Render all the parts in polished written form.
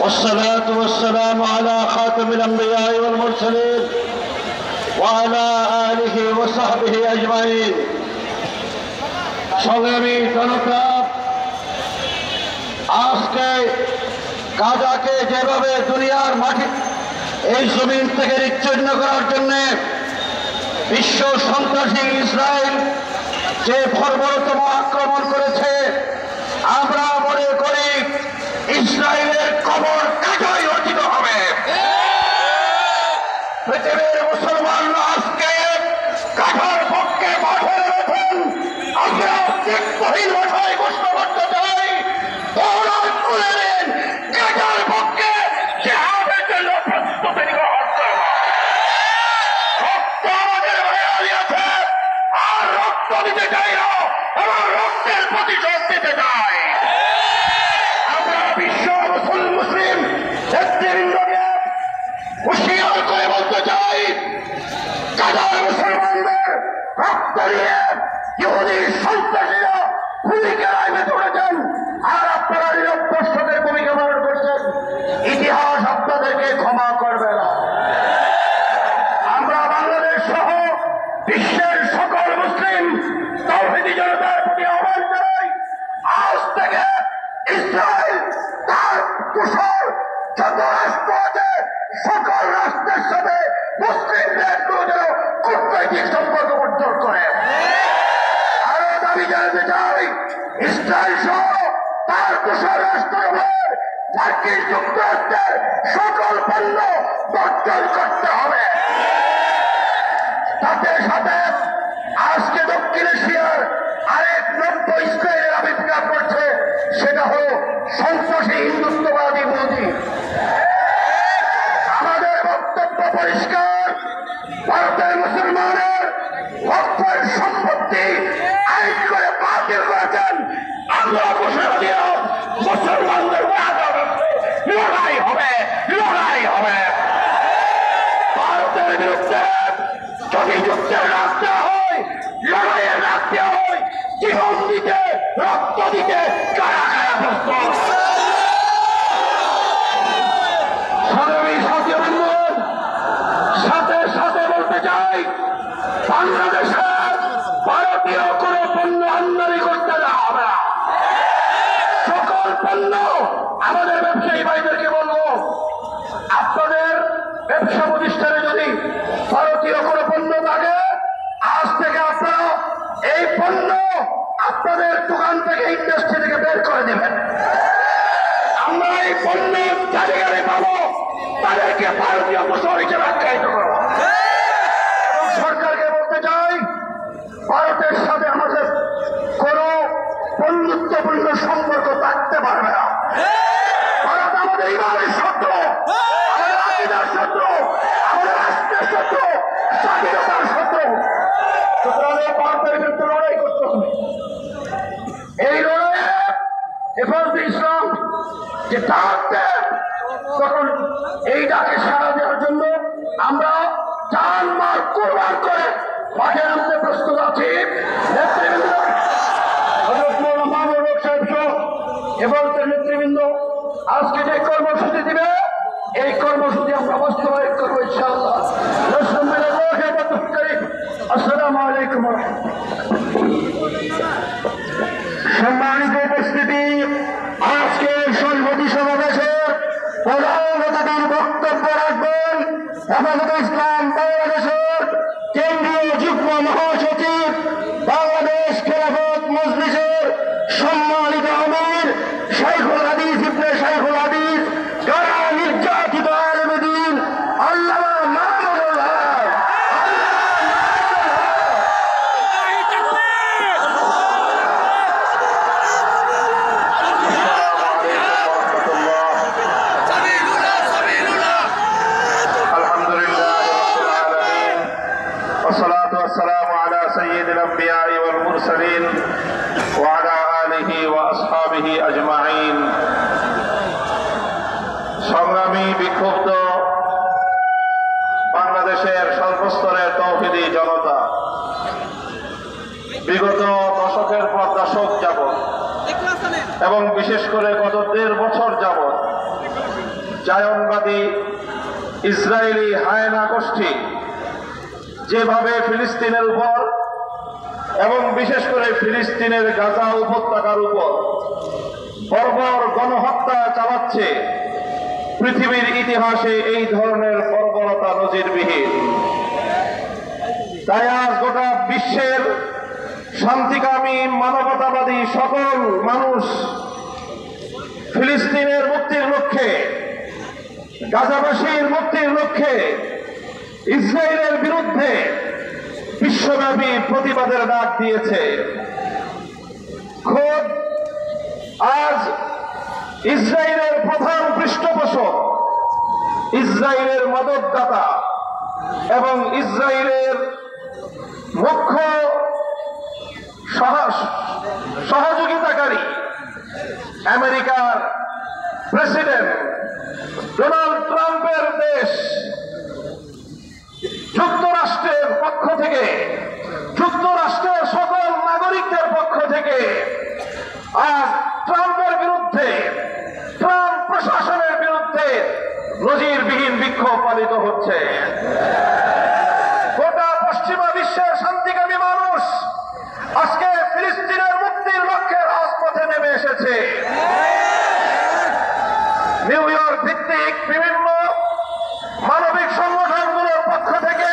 والصلاة والسلام على خاتم الأنبياء والمرسلين وعلى آله وصحبه أجمعين। সংগ্রামী জনতা, আজকে গাজাকে যেভাবে দুনিয়ার মাটি এই জমিন থেকে নিচ্ছিন্ন করার জন্য বিশ্ব সন্ত্রাসী ইসরায়েল যে বর্বরতম আক্রমণ করেছে, আমরা মনে করি ইসরায়েলের কবর কাজায় অর্জিত হবে। পৃথিবীর মুসলমানরা আজকে কাঠার পক্ষে মাঠে নেমেছেন। আমরা চিত্তহীন ভাষায় ঘোষণা করতে চাই, তুলে নেন কাজার পক্ষে জিহাদের জন্য প্রস্তুতি গ্রহণ করব। রক্ত আমাদের হয়ে আছে, আর রক্ত দিতে চাই না, এবং রক্তের প্রতিশোধ দিতে চাই। আমরা বিশ্ব মুসলিম নেতৃবৃন্দকে হুঁশিয়ার করে বলতে চাই, কাজার মুসলমানদের রক্ত দিয়ে ইহুদি সন্ত্রাসীরা ভূমিকা রায় তুলেছেন, আর আপনারা নীরব দর্শকের ভূমিকা পালন করছেন। ইতিহাস আপনাদেরকে ক্ষমা করবে না। আমরা বাংলাদেশ সহ বিশ্বের সকল মুসলিম তাওহীদি জনতার প্রতি আহ্বান জানাই, আজ থেকে ইসরায়েল তার কুশল যত রাষ্ট্র আছে সকল রাষ্ট্রের সাথে মুসলিমদের যেন কূটনৈতিক সম্পর্ক উজ্জ্বল করে। আরো দাবি জানাতে চাই, ইসরায়েল সহ তার কুশল রাষ্ট্রগুলোর মার্কিন যুক্তরাষ্ট্রের সকল পণ্য বর্জন করতে হবে। তাদের সাথে আজকে দক্ষিণ এশিয়ার আরেক নব্য ইসরায়েলের আবির্ভাব করছে, সেটা হল সন্ত্রাসী হিন্দুত্ববাদী মোদী। আমাদের বক্তব্য পরিষ্কার, ভারতের মুসলমানের রক্তের সম্পত্তি আইন করে বাতিল করেছেন। আমরা ঘোষণা দিয়ে মুসলমানদের লড়াই হবে, লড়াই হবে। ভারতের বিরুদ্ধে যদি যুদ্ধের রাখতে হয়, লড়াইয়ের রাখতে হয়, জীবন দিতে, রক্ত দিতে কারা কারা প্রস্তুত। সাথে সাথে বলতে চাই, বাংলাদেশে ভারতীয় কোন পণ্য আমদানি করতে দেওয়া হবে না। সকল পণ্য আমাদের ব্যবসায়ী ভাইদেরকে বলবো, আপনাদের ব্যবসা প্রতিষ্ঠানে যদি ভারতীয় কোনো পণ্য থাকে, আজ থেকে আপনারা এই পণ্য আপনাদের দোকান থেকে, ইন্ডাস্ট্রি থেকে বের করে দেবেন। আমরা এই পণ্য জায়গায় পাবো, তাদেরকে ভারতীয় ফসল হিসেবে আখ্যায়িত করবো। এবং সরকারকে বলতে চাই, ভারতের সাথে আমাদের কোন বন্ধুত্বপূর্ণ সম্পর্ক থাকতে পারবে না। ভারত আমাদের ইমানের শত্রু, আমাদের আকিদার শত্রু, আমাদের রাষ্ট্রের শত্রু, স্বাধীনতার শত্রু। সুতরাং ভারতের বিরুদ্ধে লড়াই করতে হবে। এই লড়াইয়ে হেফাজতে ইসলাম যে ডাক দেন, তখন এই ডাকে সাড়া দেওয়ার জন্য আমরা জান মাল কোরবান করে মাঠে নামতে প্রস্তুত আছি। নেতৃবৃন্দ হেফাজতের নেতৃবৃন্দ আজকে যে কর্মসূচি দিবে, এই কর্মসূচি আমরা বাস্তবায়ন করবো ইনশাআল্লাহ। আসসালামু আলাইকুম। সম্মানিত উপস্থিতি, আজকে সংহতি সমাবেশের প্রধান অতিথির বক্তব্য রাখবেন হেফাজতে ইসলাম বাংলাদেশের কেন্দ্রীয় যুগ্ম মহাসচিব, বাংলাদেশ খেলাফত মজলিসের সম্মানিত আমির শাইখুল হাদিস ইবনে শাইখুল হাদিস যারা নির্যাতিত আলেম দ্বীন আল্লামা মাহমুদুল হক। والصلاة والسلام على سيد الأنبياء والمرسلين وعلى آله وأصحابه أجمعين। সংগ্রামী বিক্ষুব্ধ বাংলাদেশের সর্বস্তরের তাওহীদি জনতা, বিগত দশকের পর দশক যাবৎ এবং বিশেষ করে গত 1.5 বছর যাবৎ জায়নবাদী ইসরায়েলি হায়না গোষ্ঠী যেভাবে ফিলিস্তিনের উপর এবং বিশেষ করে ফিলিস্তিনের গাজা উপত্যকার উপর বর্বর গণহত্যা চালাচ্ছে, পৃথিবীর ইতিহাসে এই ধরনের বর্বরতা নজিরবিহীন। তাই আজ গোটা বিশ্বের শান্তিকামী মানবতাবাদী সকল মানুষ ফিলিস্তিনের মুক্তির লক্ষ্যে, গাজাবাসীর মুক্তির লক্ষ্যে ইসরায়েলের বিরুদ্ধে বিশ্বব্যাপী প্রতিবাদের ডাক দিয়েছে। খোদ আজ ইসরায়েলের প্রধান পৃষ্ঠপোষক, ইসরায়েলের মদতদাতা এবং ইসরায়েলের মুখ্য সহযোগিতাকারী আমেরিকার প্রেসিডেন্ট ডোনাল্ড ট্রাম্পের দেশ যুক্তরাষ্ট্রের পক্ষ থেকে, যুক্তরাষ্ট্রের সকল নাগরিকদের পক্ষ থেকে আজ ট্রাম্পের বিরুদ্ধে, ট্রাম্প প্রশাসনের বিরুদ্ধে নজিরবিহীন বিক্ষোভ পালিত হচ্ছে। গোটা পশ্চিমা বিশ্বের শান্তিকামী মানুষ আজকে ফিলিস্তিনের মুক্তির লক্ষ্যে রাজপথে নেমে এসেছে। নিউ ইয়র্ক ভিত্তিক বিভিন্ন মানবিক সংগঠনগুলোর পক্ষ থেকে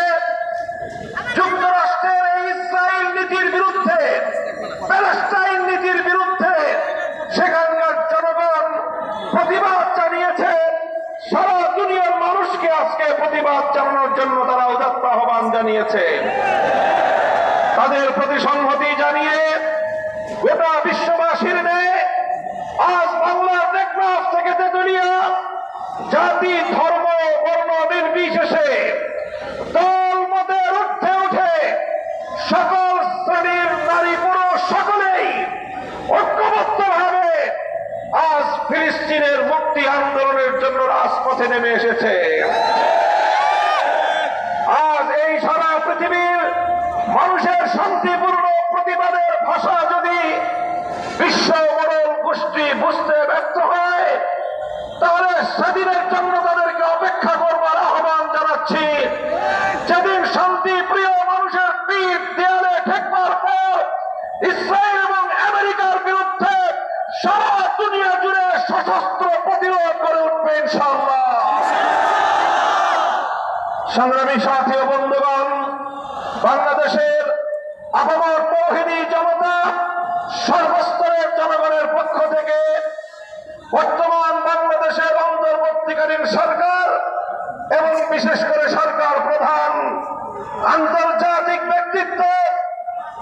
যুক্তরাষ্ট্রের এই ইসরায়েল নীতির বিরুদ্ধে, প্যালেস্টাইন নীতির বিরুদ্ধে সেখানকার জনগণ প্রতিবাদ জানিয়েছে। সারা দুনিয়ার মানুষকে আজকে প্রতিবাদ জানানোর জন্য তারা উদাত্ত আহ্বান জানিয়েছে। তাদের প্রতি সংহতি জানিয়ে গোটা বিশ্ববাসীর ন্যায় আজ বাংলার টেকনাফ থেকে তেতুলিয়া জাতি, ধর্ম, বর্ণ নির্বিশেষে দল মতের ঊর্ধ্বে উঠে সকল শ্রেণীর নারী পুরুষ সকলেই ঐক্যবদ্ধভাবে আজ ফিলিস্তিনের মুক্তি আন্দোলনের জন্য রাজপথে নেমে এসেছে। আজ এই সারা পৃথিবীর মানুষের শান্তিপূর্ণ প্রতিবাদের ভাষা যদি বিশ্ব মোড়ল গোষ্ঠী বুঝতে ব্যর্থ হয়, তাহলে সেদিনের জন্য তাদেরকে অপেক্ষা করবার আহ্বান জানাচ্ছি। যেদিন শান্তি প্রিয় মানুষের পিঠ দেয়ালে ঠেকবার পর ইসরায়েল এবং আমেরিকার বিরুদ্ধে সারা দুনিয়া জুড়ে সশস্ত্র প্রতিরোধ করে উঠবে ইনশাআল্লাহ। সংগ্রামী সাথী ও বন্ধুগণ, বাংলাদেশের আপামর তৌহিদি জনতা সর্বস্তরের জনগণের পক্ষ থেকে বর্তমান বাংলাদেশের অন্তর্বর্তীকালীন সরকার এবং বিশেষ করে সরকার প্রধান আন্তর্জাতিক ব্যক্তিত্ব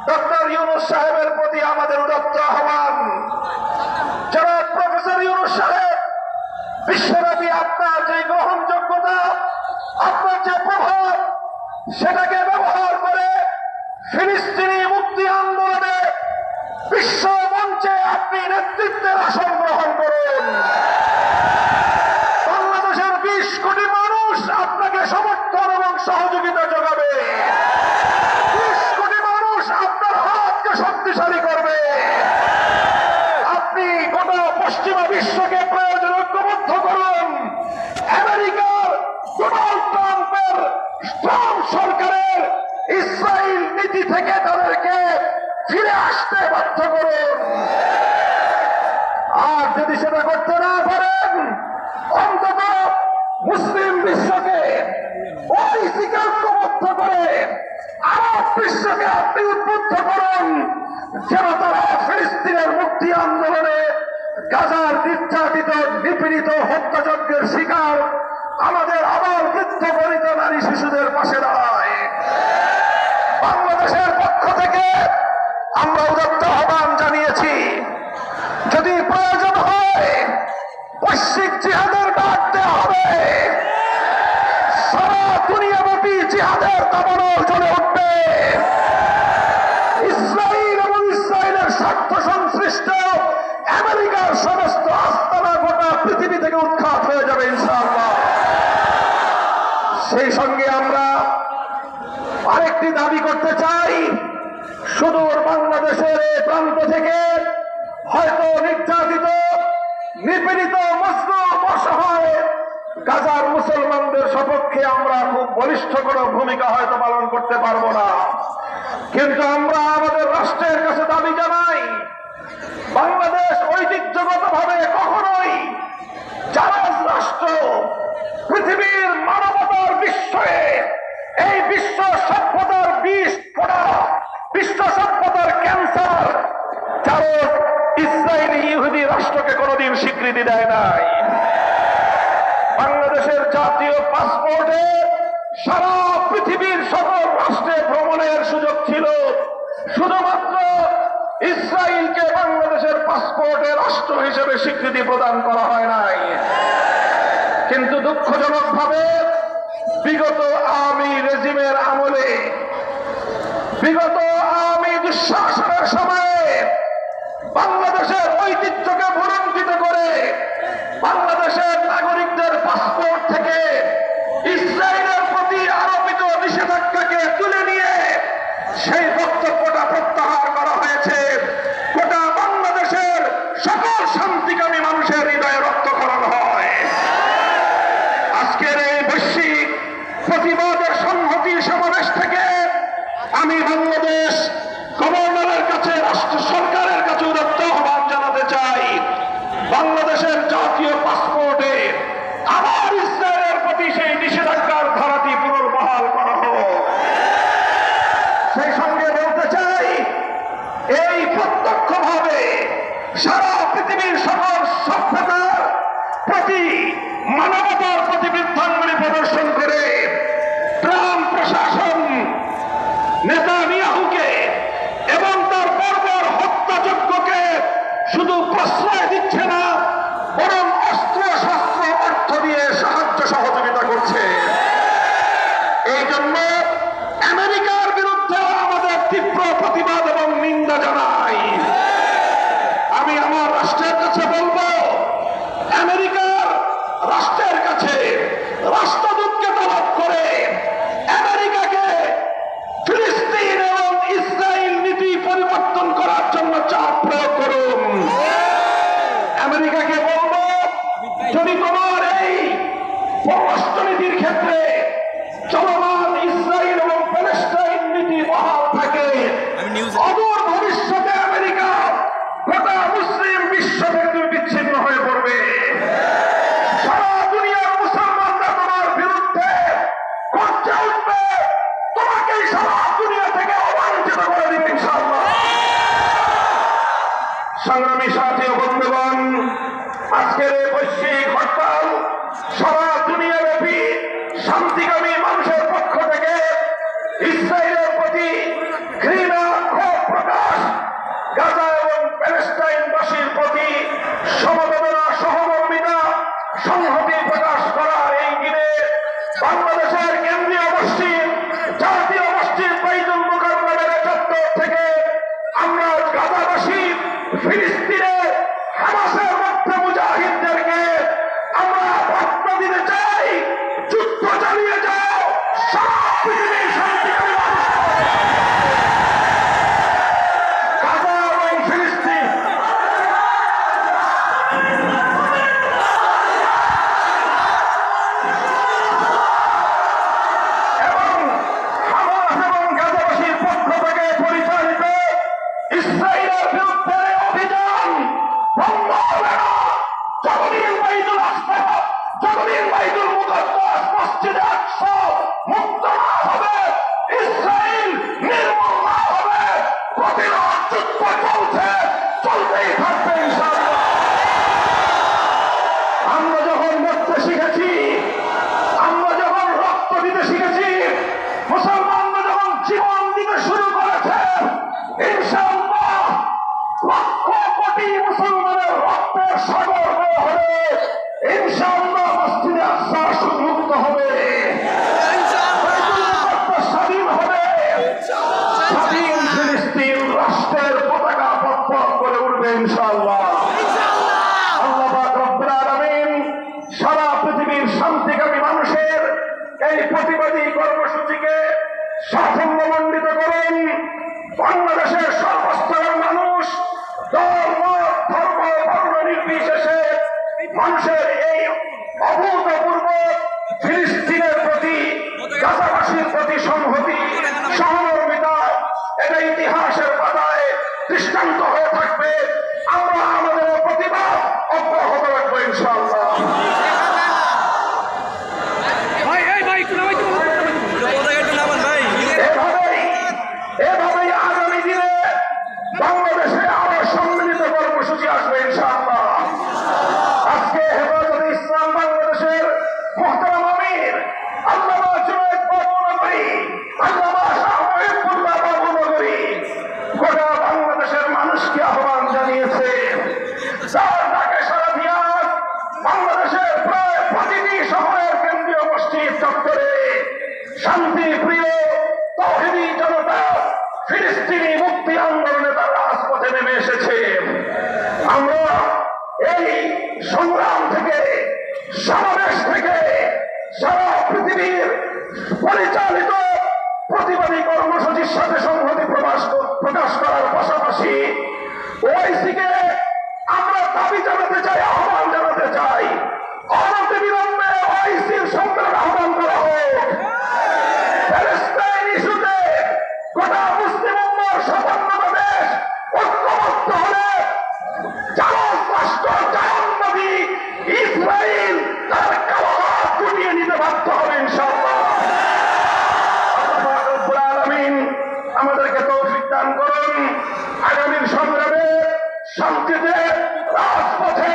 ডক্টর ইউনূস সাহেবের প্রতি আমাদের উদাত্ত আহ্বান। যারা প্রফেসর ইউনূস সাহেব, বিশ্বব্যাপী আপনার যে গ্রহণযোগ্যতা, আপনার যে প্রভাব, সেটাকে ব্যবহার করে ফিলিস্তিনি মুক্তি আন্দোলনে বিশ্ব মঞ্চে আপনি নেতৃত্বের আসন গ্রহণ করুন। বাংলাদেশের 20 কোটি মানুষ আপনাকে সমর্থন এবং সহযোগিতা যোগাবে। 20 কোটি মানুষ আপনার হাতকে শক্তিশালী করবে। আপনি গোটা পশ্চিমা বিশ্বকে প্রয়োজন ঐক্যবদ্ধ করুন। আমেরিকার ডোনাল্ড ট্রাম্পের ট্রাম্প সরকারের ইসরায়েল নীতি থেকে তাদেরকে ফিরে আসতে বাধ্য করুন। আর যদি সেটা করতে না পারেন, অন্তত মুসলিম বিশ্বকে ওআইসিকে ঐক্যবদ্ধ করে আরব বিশ্বকে আপনি উদ্বুদ্ধ করুন, যেন তারা ফিলিস্তিনের মুক্তি আন্দোলনে গাজার নির্যাতিত, নিপীড়িত, হত্যাযজ্ঞের শিকার আমাদের আবাল বৃদ্ধ বনিতা নারী শিশুদের পাশে দাঁড়ায়। বাংলাদেশের পক্ষ থেকে আমরা উদাত্ত আহ্বান জানিয়েছি, যদি প্রয়োজন হয় বৈশ্বিক জিহাদের ডাক দেওয়া হবে। সারা দুনিয়াব্যাপী জিহাদের দাবানল জ্বলে উঠবে। ইসরায়েল এবং ইসরায়েলের স্বার্থ সংশ্লিষ্ট আমেরিকার সমস্ত আস্তানা গোটা পৃথিবী থেকে উৎখাত হয়ে যাবে ইনশাআল্লাহ। সেই সঙ্গে আমরা আরেকটি দাবি করতে চাই, সুদূর বাংলাদেশের এই প্রান্ত থেকে হয়তো নির্যাতিত, নিপীড়িত, মজলুম, অসহায় গাজার মুসলমানদের সপক্ষে আমরা খুব বলিষ্ঠ কোনো ভূমিকা হয়তো পালন করতে পারবো না, কিন্তু আমরা আমাদের রাষ্ট্রের কাছে দাবি জানাই, বাংলাদেশ ঐতিহ্যগতভাবে কখনোই জাহাজ রাষ্ট্র, পৃথিবীর মানবতার বিস্ময়ে এই বিশ্ব সভ্যতার বিষ ফোড়া, বিশ্ব সভ্যতার ক্যান্সার যারা ইসরায়েলি ইহুদি রাষ্ট্রকে কোনোদিন স্বীকৃতি দেয় নাই। বাংলাদেশের জাতীয় পাসপোর্টে সারা পৃথিবীর সকল রাষ্ট্রে ভ্রমণের সুযোগ ছিল, শুধুমাত্র ইসরায়েলকে বাংলাদেশের পাসপোর্টে রাষ্ট্র হিসেবে স্বীকৃতি প্রদান করা হয় নাই। কিন্তু দুঃখজনকভাবে বিগত আওয়ামী রেজিমের আমলে, বিগত আওয়ামী দুঃশাসনের সময়ে বাংলাদেশের ঐতিহ্যকে ভুলুণ্ঠিত করে বাংলাদেশের নাগরিকদের পাসপোর্ট থেকে ইসরায়েলের প্রতি আরোপিত নিষেধাজ্ঞাকে তুলে নিয়ে সেই বক্তব্যটা প্রত্যাহার করা হয়েছে। গোটা বাংলাদেশের সকল শান্তিকামী মানুষের হৃদয়ে রক্তক্ষরণ হয়। আজকের এই বৈশ্বিক প্রতিবাদের সংহতি সমাবেশ থেকে আমি বাংলাদেশ গভর্নরের কাছে, রাষ্ট্র সরকারের কাছে উদাত্ত আহ্বান জানাতে চাই, বাংলাদেশের জাতীয় পাসপোর্টে আবার ইসরায়েলের প্রতি সেই নিষেধাজ্ঞার ধারাটি পুনর্বহাল করা হোক। সেই সঙ্গে বলতে চাই, এই প্রত্যক্ষভাবে সারা পৃথিবীর সকল সভ্যতার প্রতি, মানবতার প্রতি বৃদ্ধাঙ্গুলি প্রদর্শন করে ট্রাম্প প্রশাসন নেতানিয়াহুকে এবং তার বর্বর হত্যাযজ্ঞকে শুধু প্রশ্রয় দিচ্ছে না, বরং অস্ত্র শস্ত্র অর্থ দিয়ে সাহায্য সহযোগিতা করছে। এই জন্য আমেরিকার বিরুদ্ধে আমাদের তীব্র প্রতিবাদ এবং নিন্দা জানাই। আমি আমার রাষ্ট্রের কাছে বলবো, আমেরিকার রাষ্ট্রের কাছে রাষ্ট্রদূতকে তলব করে আমেরিকাকে ফিলিস্তিন এবং ইসরায়েল নীতি পরিবর্তন করার জন্য চাপ প্রয়োগ করুন। আমেরিকাকে বলবো, যদি তোমার এই পররাষ্ট্রনীতির ক্ষেত্রে চলমান ইসরায়েল এবং প্যালেস্টাইন নীতি বহাল থাকে, অদূর ভবিষ্যতে আমেরিকা গোটা মুসলিম বিশ্ব থেকে বিচ্ছিন্ন হয়ে পড়বে। সারা দুনিয়ার মুসলমানরা তোমার বিরুদ্ধে গর্জে উঠবে, তোমাকেই সারা দুনিয়া থেকে অবাঞ্ছিত করে দিবে ইনশাআল্লাহ। সংগ্রামী সাথী ও বন্ধুগণ, আজকের এই বৈশ্বিক হরতাল সারা দুনিয়াব্যাপী শান্তিকামী মানুষের পক্ষ থেকে ইসরায়েলের প্রতি ঘৃণা, ক্ষোভ প্রকাশ, গাজা এবং প্যালেস্টাইনবাসীর প্রতি সমবেদনা, সহমর্মিতা, সংহতি প্রকাশ করার এই দিনে বাংলাদেশের কেন্দ্রীয় মসজিদ, জাতীয় মসজিদ বাইতুল মুকাররমের চত্বর থেকে আমরা গাজাবাসী, ফিলিস্তিনে হামাসের মধ্যে মুজাহিদদেরকে আমরা বার্তা দিতে প্রতি সংহতি, সহমর্মিতা, এটা ইতিহাসের পাতায় দৃষ্টান্ত হয়ে থাকবে। আমরা আমাদের প্রতিবাদ অব্যাহত রাখবো ইনশাআল্লাহ। এভাবেই আগামী দিনে বাংলাদেশে আরো সম্মিলিত কর্মসূচি আসবে ইনশাআল্লাহ। আজকে হেফাজতে ইসলাম বাংলাদেশের মুহতারাম আমির আল্লামা জুনায়েদ বাবুনগরী, আল্লামা শাহ মুহিবুল্লাহ বাবুনগরী গোটা বাংলাদেশের মানুষকে আহ্বান জানিয়েছে। তার ডাকে সাড়া দিয়া বাংলাদেশের প্রায় প্রতিটি শহরের কেন্দ্রীয় মসজিদ চত্বরে শান্তি প্রিয় তাওহীদি জনতা ফিলিস্তিনি মুক্তি আন্দোলনে তার রাজপথে নেমে এসেছে। আমরা এই সংগ্রাম থেকে, সমাবেশ থেকে সারা পৃথিবীর পরিচালিত প্রতিবাদী কর্মসূচির সাথে সংহতি প্রকাশ করার পাশাপাশি ওআইসিকে আমরা দাবি জানাতে চাই, আহ্বান জানাতে চাই, অনতিবিলম্বে ওআইসির সম্মেলন আহ্বান করা হোক। প্যালেস্টাইন ইস্যুতে গোটা মুসলিম উম্মাহর ৫৭টা দেশ ঐক্যবদ্ধ হলে জারজ রাষ্ট্র জায়নবাদী ইসরায়েল তার কাবাহাত গুটিয়ে নিতে বাধ্য হবে ইনশাআল্লাহ। আল্লাহ রাব্বুল আলামিন আমাদেরকে তৌফিক দান করুন। আগামীর সংগ্রামে শান্তিতে রাজপথে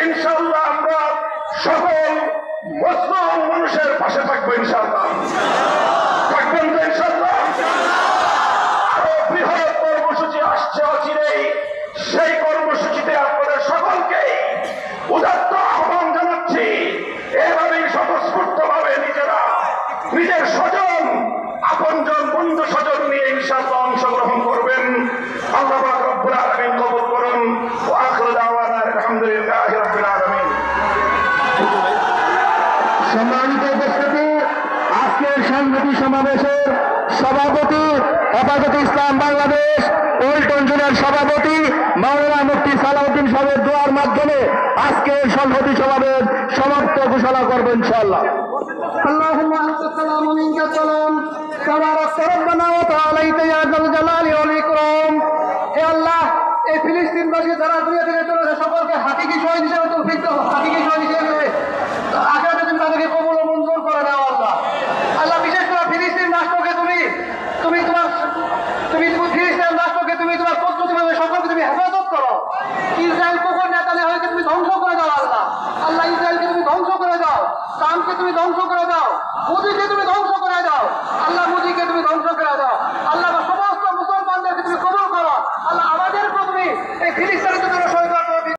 ইনশাআল্লাহ আমরা সকল মুসলিম মানুষের পাশে থাকবো ইনশাআল্লাহ। থাকবেন তো ইনশাআল্লাহ? আরো বৃহৎ কর্মসূচি আসছে অচিরেই। সেই কর্মসূচিতে আপনাদের সকলকে উদাত্ত আহ্বান জানাচ্ছি। এভাবেই স্বতঃস্ফূর্ত ভাবে নিজেরা নিজের স্বজন, আপনজন, বন্ধু স্বজন নিয়ে ইনশাআল্লাহ অংশগ্রহণ করবেন। আল্লাহ পাক রব্বুল আলামিন কবুল করুন। ওয়া আখিরু দাওয়ানা আলহামদুলিল্লাহি রাব্বিল আলামিন। সম্মানিত উপস্থিতি, আজকের সংহতি সমাবেশের সভাপতি হেফাজতে ইসলাম বাংলাদেশ পল্টন জেলার সভাপতি মাওলানা মুফতি সালাউদ্দিন সাহেবের দোয়ার মাধ্যমে আজকের সংহতি সমাবেশ সমাপ্ত ঘোষণা করবেন ইনশাআল্লাহ। আল্লাহুম্মা আনতা সালামু মিনকা সালাম তাবারাক রব্বানা ওয়া তাআলাইতা ইয়া যাল জালালি ওয়াল ইকরাম। হে আল্লাহ, এই ফিলিস্তিনবাসী যারা দুনিয়া থেকে চলে সকলকে হাকিকি শহীদ হিসেবে